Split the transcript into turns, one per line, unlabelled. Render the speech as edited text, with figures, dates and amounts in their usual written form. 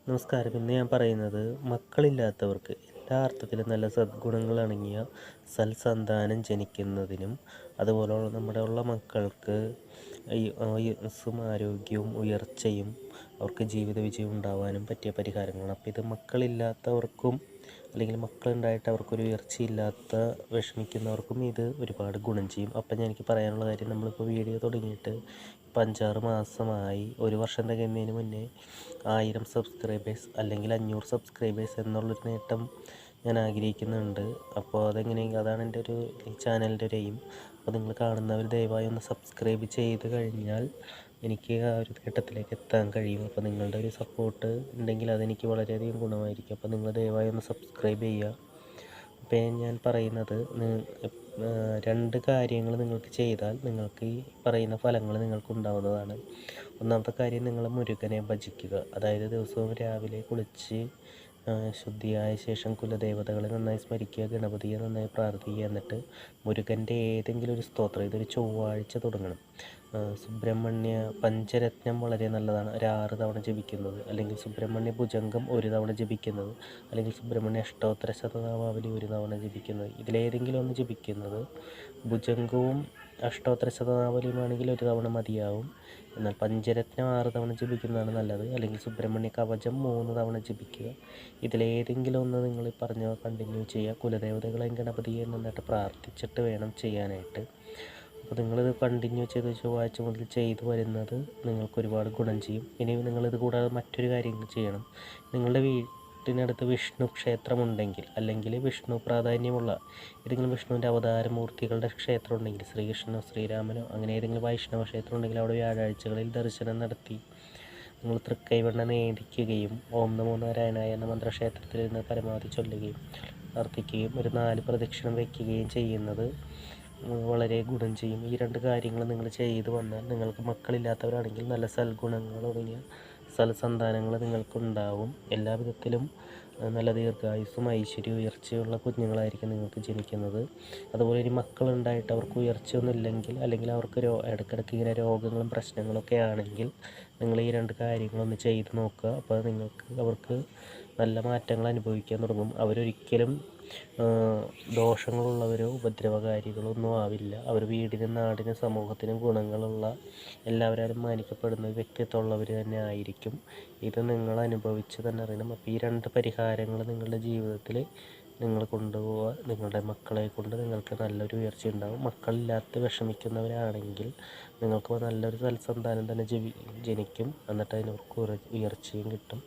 നമസ്കാരം. ഇന്ന് ഞാൻ പറയുന്നത് മക്കളില്ലാത്തവർക്ക് എല്ലാ അർത്ഥത്തിലും നല്ല സദ്ഗുണങ്ങളടങ്ങിയ സൽസന്താനം ജനിക്കുന്നതിനും അതുപോലുള്ള നമ്മുടെ ഉള്ള മക്കൾക്ക് ആയുസ്സും ആരോഗ്യവും ഉയർച്ചയും അവർക്ക് ജീവിത വിജയം ഉണ്ടാവാനും പറ്റിയ പരിഹാരങ്ങളാണ്. അപ്പോൾ ഇത് മക്കളില്ലാത്തവർക്കും അല്ലെങ്കിൽ മക്കളുണ്ടായിട്ട് അവർക്കൊരു ഉയർച്ചയില്ലാത്ത വിഷമിക്കുന്നവർക്കും ഇത് ഒരുപാട് ഗുണം ചെയ്യും. അപ്പം എനിക്ക് പറയാനുള്ള കാര്യം, നമ്മളിപ്പോൾ വീഡിയോ തുടങ്ങിയിട്ട് ഇപ്പം 5-6 മാസമായി. ഒരു വർഷം തികയുന്നതിന് മുന്നേ 1000 സബ്സ്ക്രൈബേഴ്സ് അല്ലെങ്കിൽ 500 സബ്സ്ക്രൈബേഴ്സ് എന്നുള്ളൊരു നേട്ടം ഞാൻ ആഗ്രഹിക്കുന്നുണ്ട്. അപ്പോൾ അതാണ് എൻ്റെ ഒരു ഈ ചാനലിൻ്റെ ഒരു എയിം. അപ്പോൾ നിങ്ങൾ കാണുന്നവർ ദയവായി ഒന്ന് സബ്സ്ക്രൈബ് ചെയ്ത് കഴിഞ്ഞാൽ എനിക്ക് ആ ഒരു നേട്ടത്തിലേക്ക് എത്താൻ കഴിയും. അപ്പോൾ നിങ്ങളുടെ ഒരു സപ്പോർട്ട് ഉണ്ടെങ്കിൽ അതെനിക്ക് വളരെയധികം ഗുണമായിരിക്കും. അപ്പോൾ നിങ്ങൾ ദയവായി ഒന്ന് സബ്സ്ക്രൈബ് ചെയ്യുക. അപ്പോൾ ഞാൻ പറയുന്നത്, രണ്ട് കാര്യങ്ങൾ നിങ്ങൾക്ക് ചെയ്താൽ നിങ്ങൾക്ക് ഈ പറയുന്ന ഫലങ്ങൾ നിങ്ങൾക്ക് ഉണ്ടാവുന്നതാണ്. ഒന്നാമത്തെ കാര്യം, നിങ്ങൾ മുരുകനെ ഭജിക്കുക. അതായത് ദിവസവും രാവിലെ കുളിച്ച് ശുദ്ധിയായ ശേഷം കുലദേവതകളെ നന്നായി സ്മരിക്കുക, ഗണപതിയെ നന്നായി പ്രാർത്ഥിക്കുക. എന്നിട്ട് മുരുകൻ്റെ ഏതെങ്കിലും ഒരു സ്തോത്രം, ഇതൊരു ചൊവ്വാഴ്ച തുടങ്ങണം. സുബ്രഹ്മണ്യ പഞ്ചരത്നം വളരെ നല്ലതാണ്, ഒരു 6 തവണ ജപിക്കുന്നത്. അല്ലെങ്കിൽ സുബ്രഹ്മണ്യ ഭുജംഗം 1 തവണ ജപിക്കുന്നത്. അല്ലെങ്കിൽ സുബ്രഹ്മണ്യ അഷ്ടോത്തര ശതനാമാവലി 1 തവണ ജപിക്കുന്നത്. ഇതിലേതെങ്കിലും ഒന്ന് ജപിക്കുന്നത്. ഭുജംഗവും അഷ്ടോത്തര ശതനാമാവലിയുമാണെങ്കിൽ 1 തവണ മതിയാവും. എന്നാൽ പഞ്ചരത്നം 6 തവണ ജപിക്കുന്നതാണ് നല്ലത്. അല്ലെങ്കിൽ സുബ്രഹ്മണ്യ കവചം 3 തവണ ജപിക്കുക. ഇതിലേതെങ്കിലും ഒന്ന് നിങ്ങൾ പറഞ്ഞ കണ്ടിന്യൂ ചെയ്യുക. കുലദേവതകളെയും ഗണപതിയെയും നന്നായിട്ട് പ്രാർത്ഥിച്ചിട്ട് വേണം ചെയ്യാനായിട്ട്. അപ്പോൾ നിങ്ങളിത് കണ്ടിന്യൂ ചെയ്ത് ചൊവ്വാഴ്ച മുതൽ ചെയ്തു വരുന്നത് നിങ്ങൾക്ക് ഒരുപാട് ഗുണം ചെയ്യും. ഇനി നിങ്ങളിത് കൂടാതെ മറ്റൊരു കാര്യം ചെയ്യണം. നിങ്ങളുടെ വീട്ടിനടുത്ത് വിഷ്ണു ക്ഷേത്രമുണ്ടെങ്കിൽ, അല്ലെങ്കിൽ വിഷ്ണു പ്രാധാന്യമുള്ള ഏതെങ്കിലും വിഷ്ണുവിൻ്റെ അവതാരമൂർത്തികളുടെ ക്ഷേത്രം ഉണ്ടെങ്കിൽ, ശ്രീകൃഷ്ണനോ ശ്രീരാമനോ അങ്ങനെ ഏതെങ്കിലും വൈഷ്ണവ ക്ഷേത്രം ഉണ്ടെങ്കിൽ അവിടെ വ്യാഴാഴ്ചകളിൽ ദർശനം നടത്തി നിങ്ങൾ തൃക്കൈവെണ്ണ നേദിക്കുകയും ഓം നമോ നാരായണായ എന്ന മന്ത്രക്ഷേത്രത്തിൽ നിന്ന് പരമാവധി ചൊല്ലുകയും പ്രാർത്ഥിക്കുകയും ഒരു 4 പ്രദക്ഷിണം വയ്ക്കുകയും ചെയ്യുന്നത് വളരെ ഗുണം ചെയ്യും. ഈ 2 കാര്യങ്ങൾ നിങ്ങൾ ചെയ്തു വന്നാൽ നിങ്ങൾക്ക് മക്കളില്ലാത്തവരാണെങ്കിൽ നല്ല സൽഗുണങ്ങൾ തുടങ്ങിയ സൽസന്താനങ്ങൾ നിങ്ങൾക്കുണ്ടാവും. എല്ലാവിധത്തിലും നല്ല ദീർഘായുസ്സും ഐശ്വര്യവും ഉയർച്ചയുള്ള കുഞ്ഞുങ്ങളായിരിക്കും നിങ്ങൾക്ക് ജനിക്കുന്നത്. അതുപോലെ ഇനി മക്കളുണ്ടായിട്ട് അവർക്ക് ഉയർച്ചയൊന്നും ഇല്ലെങ്കിൽ, അല്ലെങ്കിൽ അവർക്ക് ഇടയ്ക്കിടയ്ക്ക് ഇങ്ങനെ രോഗങ്ങളും പ്രശ്നങ്ങളൊക്കെ ആണെങ്കിൽ നിങ്ങൾ ഈ 2 കാര്യങ്ങളൊന്ന് ചെയ്ത് നോക്കുക. അപ്പോൾ അവർക്ക് നല്ല മാറ്റങ്ങൾ അനുഭവിക്കാൻ തുടങ്ങും. അവരൊരിക്കലും ദോഷങ്ങളുള്ളവരോ ഉപദ്രവകാരികളോ ഒന്നും ആവില്ല. അവർ വീടിനും നാടിനും സമൂഹത്തിനും ഗുണങ്ങളുള്ള, എല്ലാവരും മാനിക്കപ്പെടുന്ന വ്യക്തിത്വമുള്ളവർ തന്നെ ആയിരിക്കും. ഇത് നിങ്ങൾ അനുഭവിച്ച് തന്നെ അറിയണം. അപ്പോൾ ഈ 2 പരിഹാരങ്ങൾ നിങ്ങളുടെ ജീവിതത്തിൽ നിങ്ങൾ കൊണ്ടുപോവുക. നിങ്ങളുടെ മക്കളെ കൊണ്ട് നിങ്ങൾക്ക് നല്ലൊരു ഉയർച്ച ഉണ്ടാകും. മക്കളില്ലാത്ത വിഷമിക്കുന്നവരാണെങ്കിൽ നിങ്ങൾക്ക് നല്ലൊരു സൽസന്താനം തന്നെ ജനിക്കും. എന്നിട്ട് അതിനവർക്ക് ഉയർച്ചയും കിട്ടും.